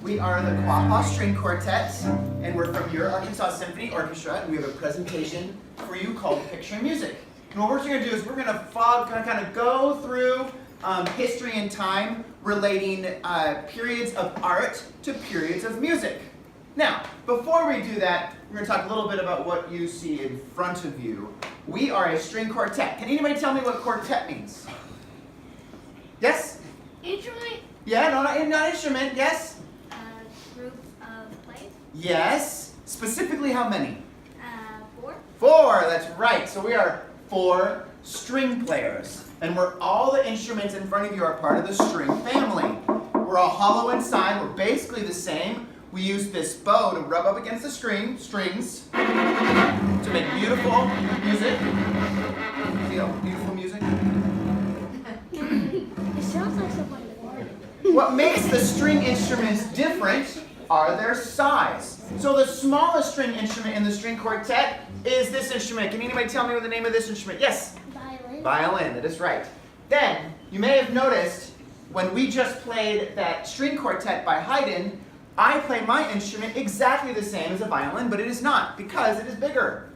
We are the Quapaw String Quartet, and we're from your Arkansas Symphony Orchestra, and we have a presentation for you called Picture Music. And what we're going to do is we're going to kind of go through history and time relating periods of art to periods of music. Now, before we do that, we're going to talk a little bit about what you see in front of you. We are a string quartet. Can anybody tell me what quartet means? Yes? Instrument? Yeah, not instrument. Yes? Group of players? Yes. Specifically how many? 4. 4, that's right. So we are 4 string players. And all the instruments in front of you are part of the string family. We're all hollow inside. We're basically the same. We use this bow to rub up against the strings to make beautiful music. See how beautiful music? It sounds like something. What makes the string instruments different are their size. So the smallest string instrument in the string quartet is this instrument. Can anybody tell me what the name of this instrument? Yes? Violin. Violin, that is right. Then, you may have noticed when we just played that string quartet by Haydn, I play my instrument exactly the same as a violin, but it is not, because it is bigger.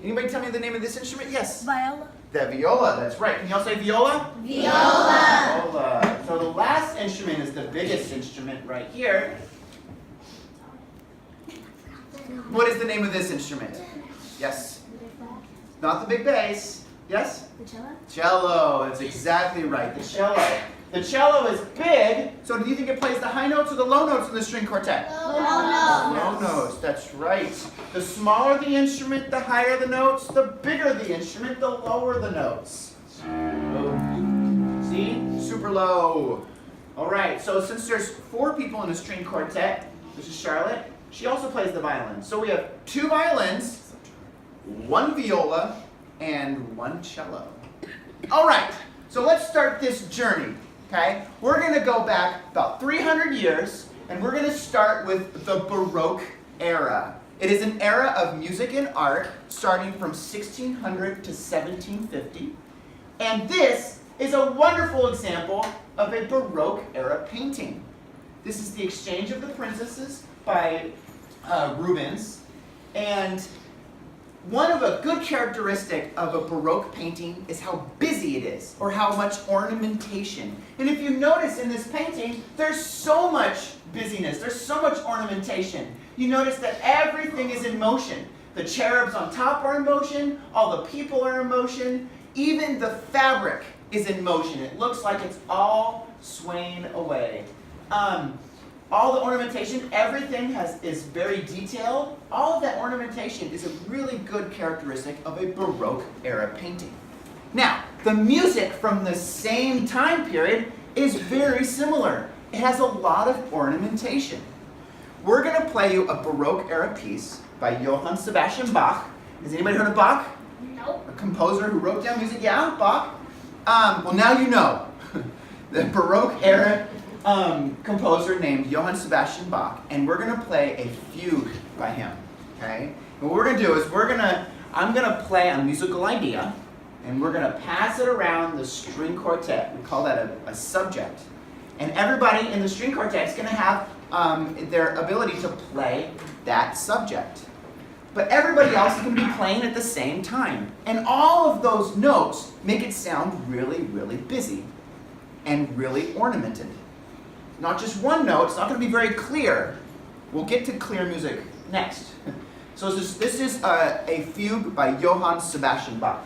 Anybody tell me the name of this instrument? Yes? Viola. The viola, that's right. Can you all say viola? Viola. Viola. So the last instrument is the biggest instrument right here. What is the name of this instrument? Yes? Not the big bass. Yes? The cello? Cello. That's exactly right. The cello. The cello is big, so do you think it plays the high notes or the low notes in the string quartet? Low notes, that's right. The smaller the instrument, the higher the notes. The bigger the instrument, the lower the notes. See? Super low. All right, so since there's 4 people in a string quartet, this is Charlotte. She also plays the violin. So we have 2 violins, 1 viola, and 1 cello. All right, so let's start this journey. Okay, we're going to go back about 300 years, and we're going to start with the Baroque era. It is an era of music and art starting from 1600 to 1750, and this is a wonderful example of a Baroque era painting. This is the Exchange of the Princesses by Rubens, and one of a good characteristic of a Baroque painting is how busy it is, or how much ornamentation. And if you notice in this painting, there's so much busyness, there's so much ornamentation. You notice that everything is in motion. The cherubs on top are in motion, all the people are in motion, even the fabric is in motion. It looks like it's all swaying away. All the ornamentation, everything is very detailed. All of that ornamentation is a really good characteristic of a Baroque era painting. Now, the music from the same time period is very similar. it has a lot of ornamentation. We're going to play you a Baroque era piece by Johann Sebastian Bach. Has anybody heard of Bach? Nope. A composer who wrote down music? Yeah, Bach. Well, now you know. The Baroque era composer named Johann Sebastian Bach, and we're going to play a fugue by him. Okay? And what we're going to do is I'm going to play a musical idea, and we're going to pass it around the string quartet. We call that a subject. And everybody in the string quartet is going to have their ability to play that subject. But everybody else can be playing at the same time. And all of those notes make it sound really, really busy and really ornamented. Not just one note, it's not going to be very clear. We'll get to clear music next. So this is a fugue by Johann Sebastian Bach.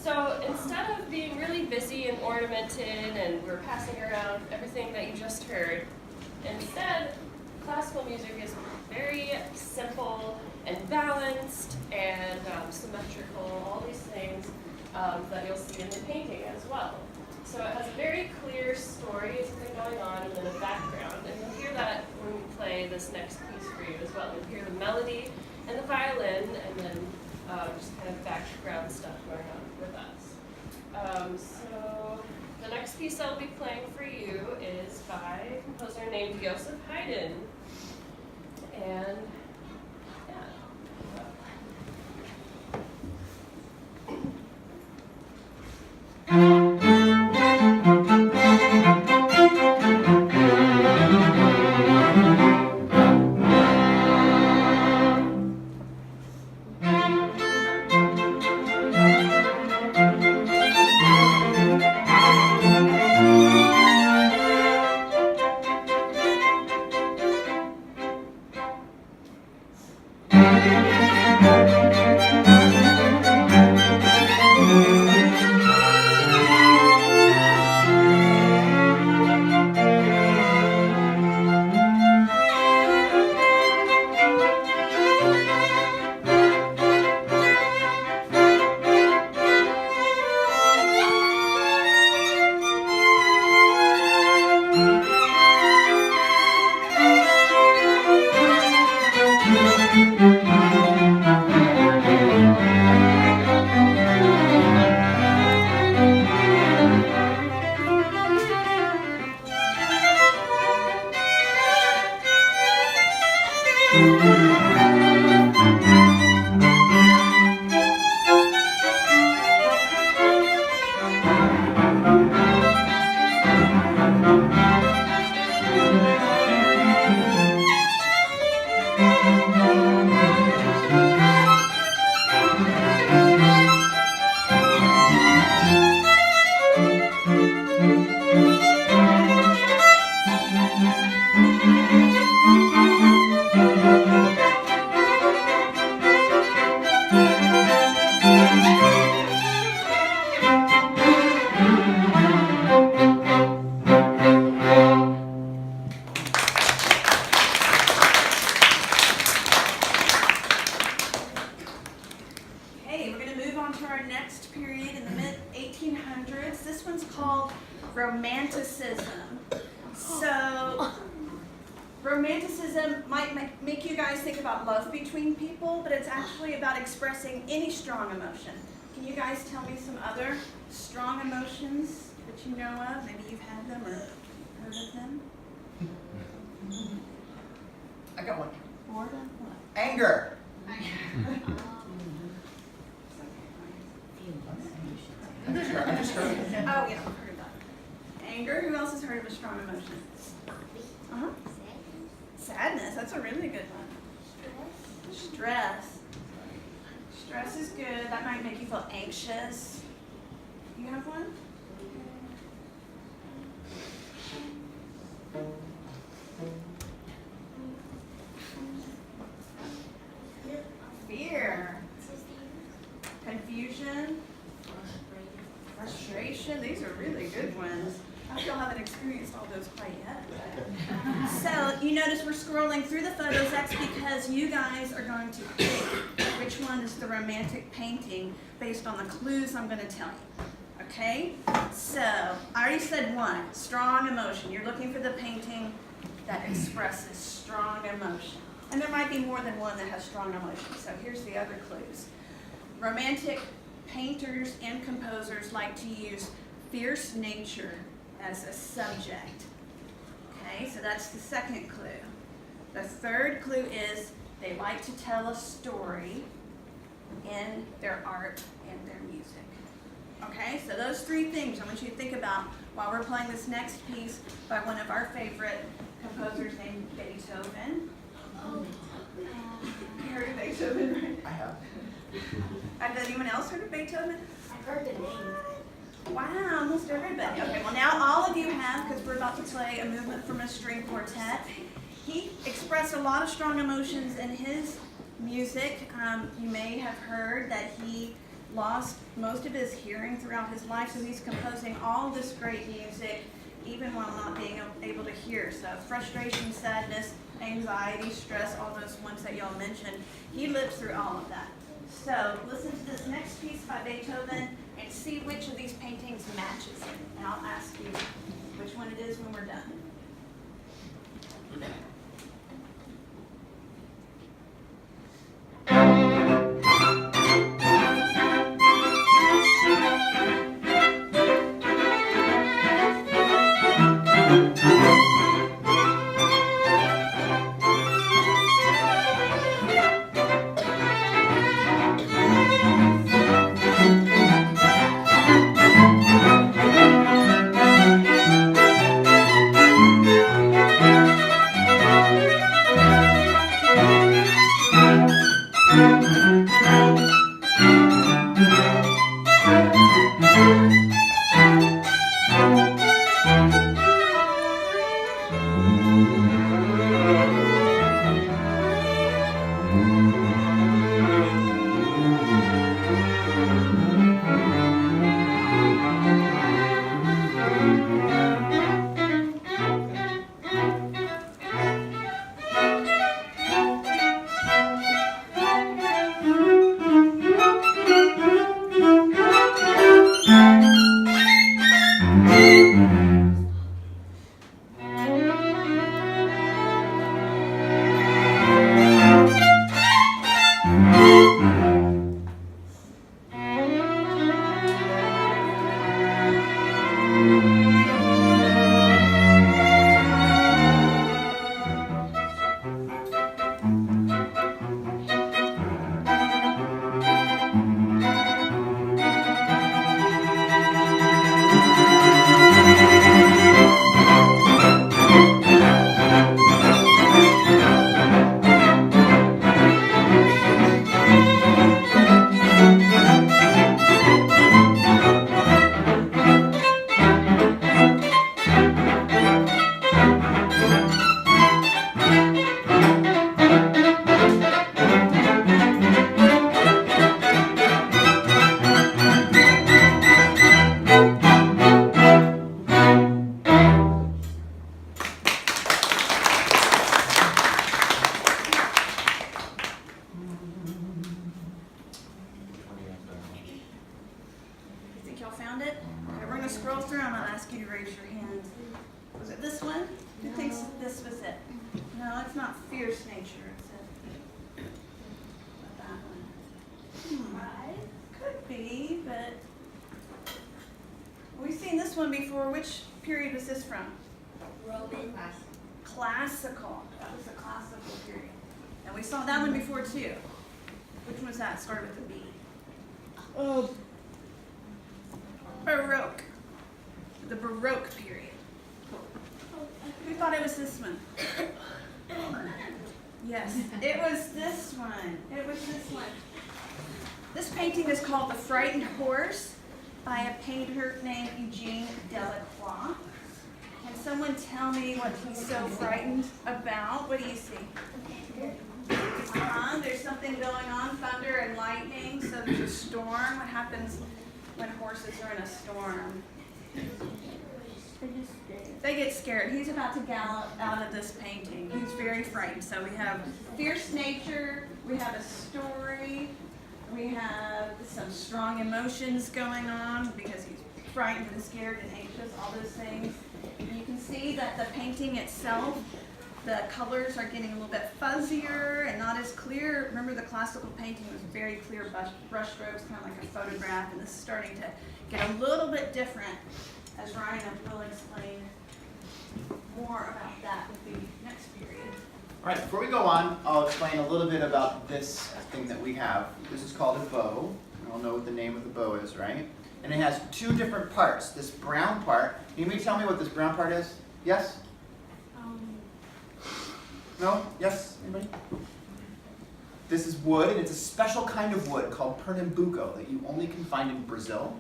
So instead of being really busy and ornamented and we're passing around everything that you just heard, instead classical music is very simple and balanced and symmetrical, all these things that you'll see in the painting as well. So it has a very clear story, something going on, and then a background. And you'll hear that when we play this next piece for you as well. You'll hear the melody and the violin, and then just kind of background stuff going on with us. So the next piece I'll be playing for you is by a composer named Joseph Haydn. And Romanticism. So, romanticism might make you guys think about love between people, but it's actually about expressing any strong emotion. Can you guys tell me some other strong emotions that you know of? Maybe you've had them or heard of them? I got one. Boredom? What? Anger. I'm just heard. Oh, yeah, I've heard that. Anger. Who else has heard of a strong emotion? Uh-huh. Sadness. That's a really good one. Stress. Stress is good. That might make you feel anxious. You have one? Fear. Confusion. Frustration. These are really good ones. I still haven't experienced all those quite yet. So you notice we're scrolling through the photos. That's because you guys are going to pick which one is the romantic painting based on the clues I'm going to tell you. Okay? So I already said one, strong emotion. You're looking for the painting that expresses strong emotion. And there might be more than one that has strong emotion. So here's the other clues. Romantic painters and composers like to use fierce nature as a subject. Okay, so that's the second clue. The third clue is they like to tell a story in their art and their music. Okay, so those three things I want you to think about while we're playing this next piece by one of our favorite composers named Beethoven. You heard of Beethoven, right? I have. Has anyone else heard of Beethoven? I've heard the name. Wow, almost everybody. Okay, well now all of you have, because we're about to play a movement from a string quartet. He expressed a lot of strong emotions in his music. You may have heard that he lost most of his hearing throughout his life, so he's composing all this great music even while not being able to hear. So frustration, sadness, anxiety, stress, all those ones that y'all mentioned, he lived through all of that. So listen to this next piece by Beethoven, and see which of these paintings matches it. And I'll ask you which one it is when we're done. Before. Which period was this from? Roman. Classical. That was the classical period. And we saw that one before too. Which one was that? Started with a B. Oh. Baroque. The Baroque period. Who thought it was this one? Yes, it was this one. It was this one. This painting is called The Frightened Horse by a painter named Eugene Delacroix. Can someone tell me what he's so frightened about? What do you see? There's something going on, thunder and lightning, so there's a storm. What happens when horses are in a storm? They get scared. He's about to gallop out of this painting. He's very frightened. So we have fierce nature, we have a story, we have some strong emotions going on because he's frightened and scared and anxious, all those things. And you can see that the painting itself, the colors are getting a little bit fuzzier and not as clear. Remember, the classical painting was very clear brush strokes, kind of like a photograph, and this is starting to get a little bit different, as Ryan will explain more about that with the next period. All right, before we go on, I'll explain a little bit about this thing that we have. This is called a bow. You all know what the name of the bow is, right? And it has two different parts. This brown part, can you tell me what this brown part is? Yes? No? Yes? Anybody? This is wood, and it's a special kind of wood called Pernambuco that you only can find in Brazil.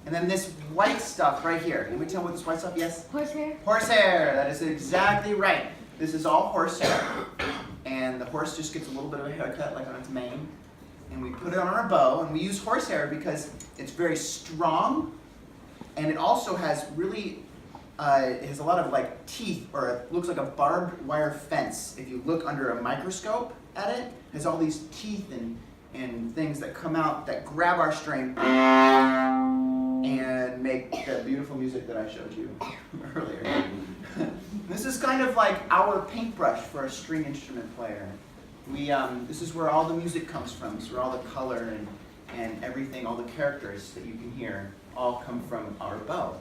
And then this white stuff right here. Can we tell what this white stuff? Yes? Horsehair. Horsehair. That is exactly right. This is all horsehair. And the horse just gets a little bit of a haircut, like on its mane. And we put it on our bow, and we use horsehair because it's very strong, and it also has really, it has a lot of like teeth, or it looks like a barbed wire fence. If you look under a microscope at it, it has all these teeth and things that come out that grab our string and make the beautiful music that I showed you earlier. This is kind of like our paintbrush for a string instrument player. This is where all the music comes from. This is where all the color and everything, all the characters that you can hear, all come from our bow.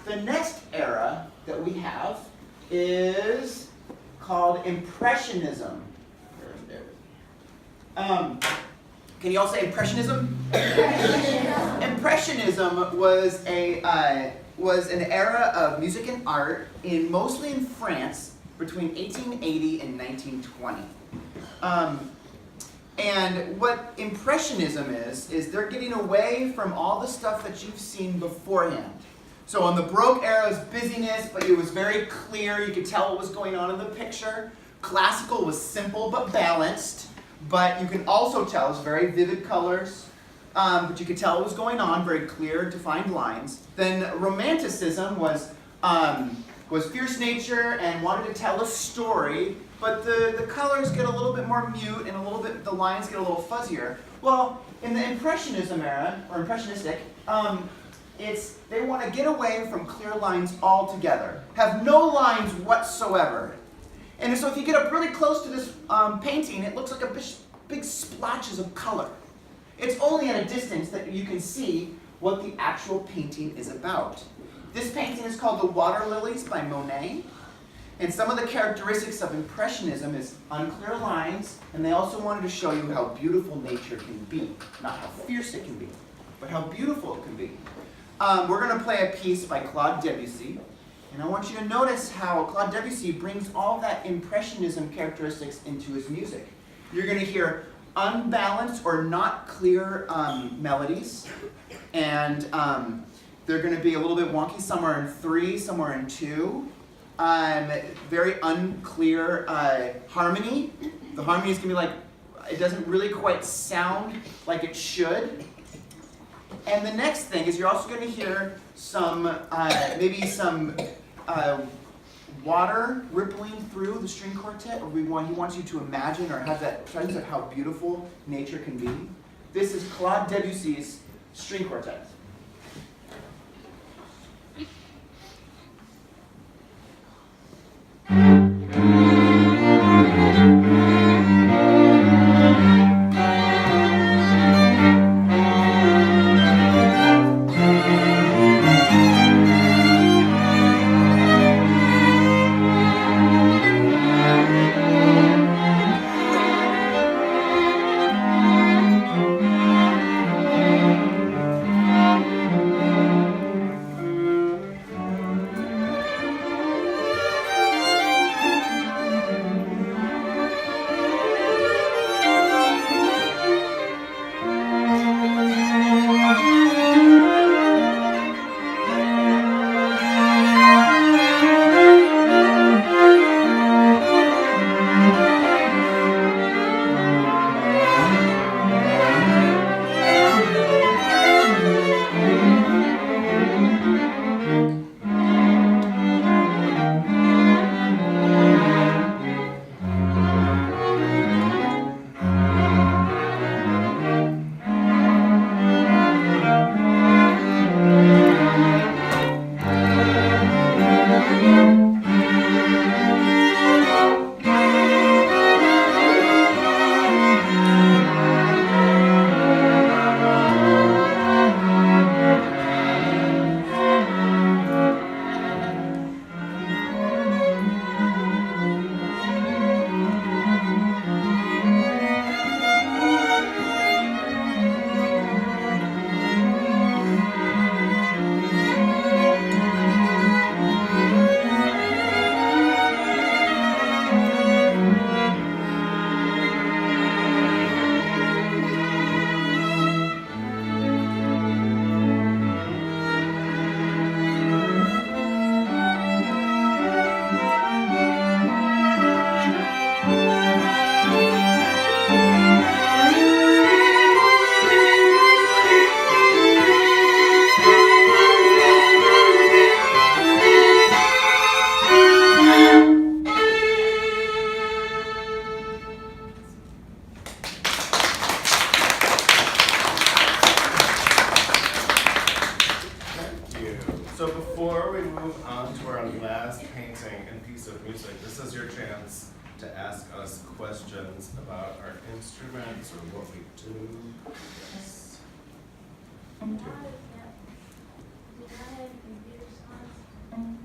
The next era that we have is called Impressionism. Can you all say Impressionism? Impressionism was an era of music and art mostly in France between 1880 and 1920. And what Impressionism is they're getting away from all the stuff that you've seen beforehand. So in the Baroque era was busyness, but it was very clear. You could tell what was going on in the picture. Classical was simple but balanced, but you can also tell it's very vivid colors. But you could tell what was going on, very clear, defined lines. Then Romanticism was fierce nature and wanted to tell a story, but the colors get a little bit more mute and the lines get a little fuzzier. Well, in the Impressionism era, or Impressionistic, they want to get away from clear lines altogether, have no lines whatsoever. And so if you get up really close to this painting, it looks like big splotches of color. It's only at a distance that you can see what the actual painting is about. This painting is called The Water Lilies by Monet. And some of the characteristics of Impressionism is unclear lines, and they also wanted to show you how beautiful nature can be. Not how fierce it can be, but how beautiful it can be. We're going to play a piece by Claude Debussy, and I want you to notice how Claude Debussy brings all that Impressionism characteristics into his music. You're going to hear unbalanced or not clear melodies, and they're going to be a little bit wonky. Some are in 3, some are in 2. Very unclear harmony. The harmony is going to be like, it doesn't really quite sound like it should. And the next thing is you're also going to hear maybe some water rippling through the string quartet. He wants you to imagine or have that sense of how beautiful nature can be. This is Claude Debussy's string quartet. chance to ask us questions about our instruments or what we do. Yes.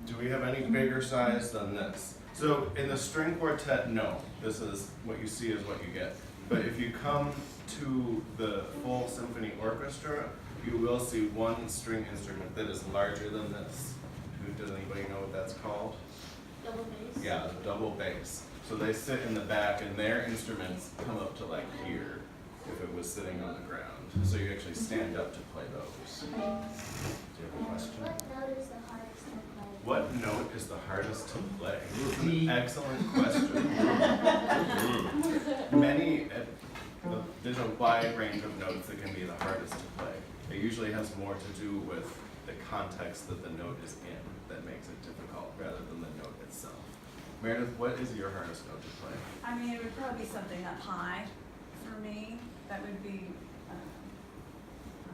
Do we have any bigger size than this? So in the string quartet, no. This is what you see is what you get. But if you come to the full symphony orchestra, you will see one string instrument that is larger than this. Does anybody know what that's called? Double bass. Yeah, the double bass. So they sit in the back and their instruments come up to like here if it was sitting on the ground. So you actually stand up to play those. Do you have a question? What note is the hardest to play? What note is the hardest to play? An excellent question. There's a wide range of notes that can be the hardest to play. It usually has more to do with the context that the note is in that makes it difficult rather than the note itself. Meredith, what is your hardest note to play? I mean, it would probably be something up high for me. That would be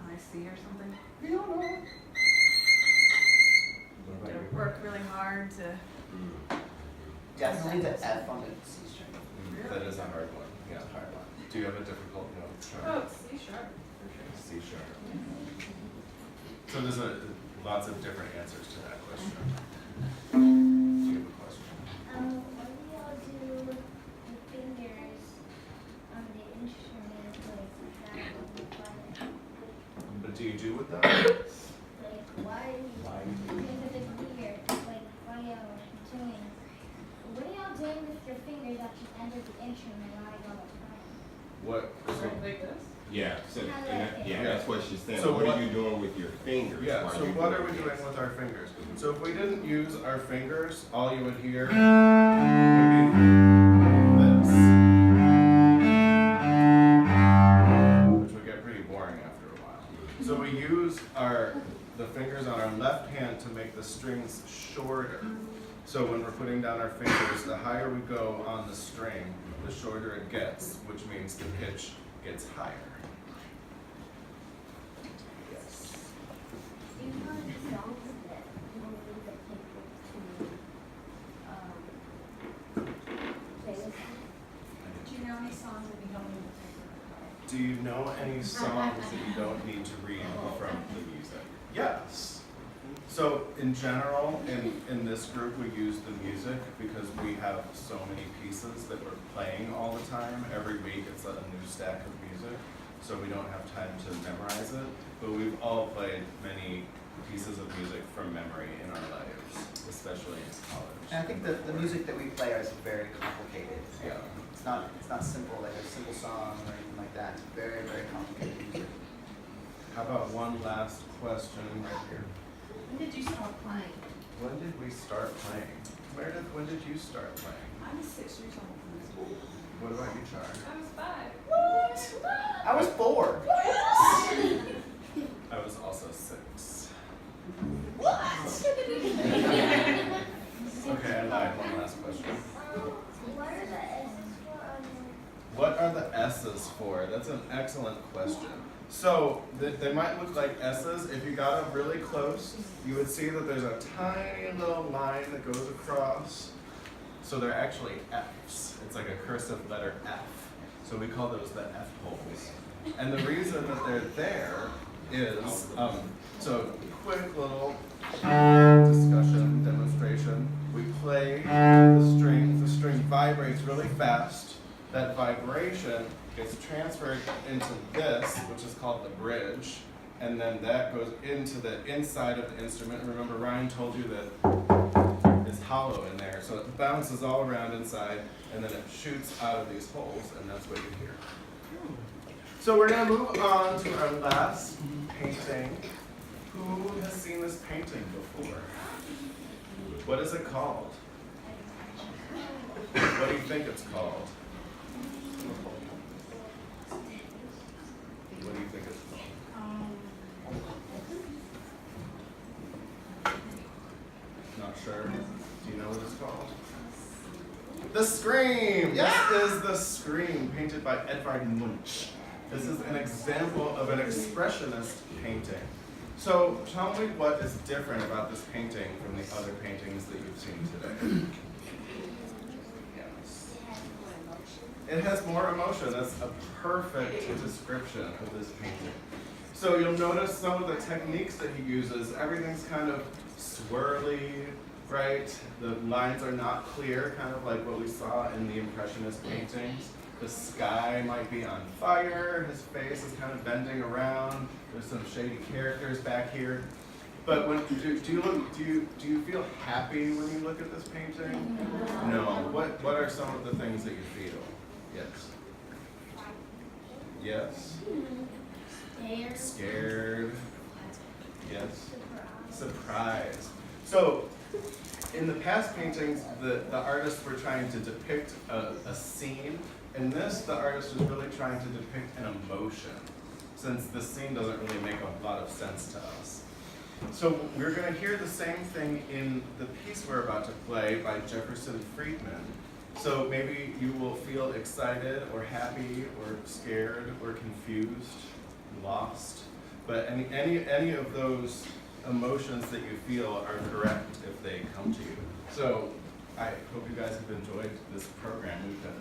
high C or something. We don't know. What about To you? work really hard to. Definitely the F on the C string. That is a hard one. Yeah, hard one. Do you have a difficult note? Oh, C sharp, for sure. C sharp. So there's lots of different answers to that question. Do you have a question? What do y'all do with the fingers on the instrument, like that when you play? What do you do with them? Like, why do you Why? think of it weird? Like, why y'all doing? What are y'all doing with your fingers at the end of the instrument while y'all are playing? What? Like this? Yeah, so, Yeah. that's what she's saying. So What what- are you doing with your fingers? Yeah, while so you what do are we this? doing with our fingers? So if we didn't use our fingers, all you would hear would be this. Which would get pretty boring after a while. So we use the fingers on our left hand to make the strings shorter. So when we're putting down our fingers, the higher we go on the string, the shorter it gets, which means the pitch gets higher. Yes. Do you know any songs that people need to play with? Do you know any songs that you don't need to take? Do you know any songs that you don't need to read from the music? Yes. So in general, in this group, we use the music because we have so many pieces that we're playing all the time. Every week it's a new stack of music, so we don't have time to memorize it. But we've all played many pieces of music from memory in our lives, especially in college. And I think the music that we play is very complicated. Yeah. It's not simple, like a simple song or anything like that. It's very, very complicated music. How about one last question right here? When did you start playing? When did we start playing? Meredith, when did you start playing? I was 6 years old when I was born. What about you, Char? I was 5. I was 4. I was also 6. Okay, I lied. One last question. What are the S's for on your... What are the S's for? That's an excellent question. So they might look like S's. If you got up really close, you would see that there's a tiny little line that goes across. So they're actually F's. It's like a cursive letter F. So we call those the F holes. And the reason that they're there is, so quick little discussion, demonstration. We play the string vibrates really fast. That vibration gets transferred into this, which is called the bridge, and then that goes into the inside of the instrument. Remember, Ryan told you that it's hollow in there, so it bounces all around inside, and then it shoots out of these holes, and that's what you hear. So we're gonna move on to our last painting. Who has seen this painting before? What is it called? What do you think it's called? What do you think it's called? Not sure. Do you know what it's called? The Scream! This is The Scream, painted by Edvard Munch. This is an example of an expressionist painting. So tell me what is different about this painting from the other paintings that you've seen today. it has more emotion. That's a perfect description of this painting. So you'll notice some of the techniques that he uses. Everything's kind of swirly, right? The lines are not clear, kind of like what we saw in the Impressionist paintings. The sky might be on fire. His face is kind of bending around. There's some shady characters back here. But when do you feel happy when you look at this painting? No. What are some of the things that you feel? Yes. Yes. Scared. Yes. Surprised. So, in the past paintings, the artists were trying to depict a scene. In this, the artist is really trying to depict an emotion, since the scene doesn't really make a lot of sense to us. So we're going to hear the same thing in the piece we're about to play by Jefferson Friedman. So maybe you will feel excited or happy or scared or confused, lost. But any of those emotions that you feel are correct if they come to you. So I hope you guys have enjoyed this program. We've got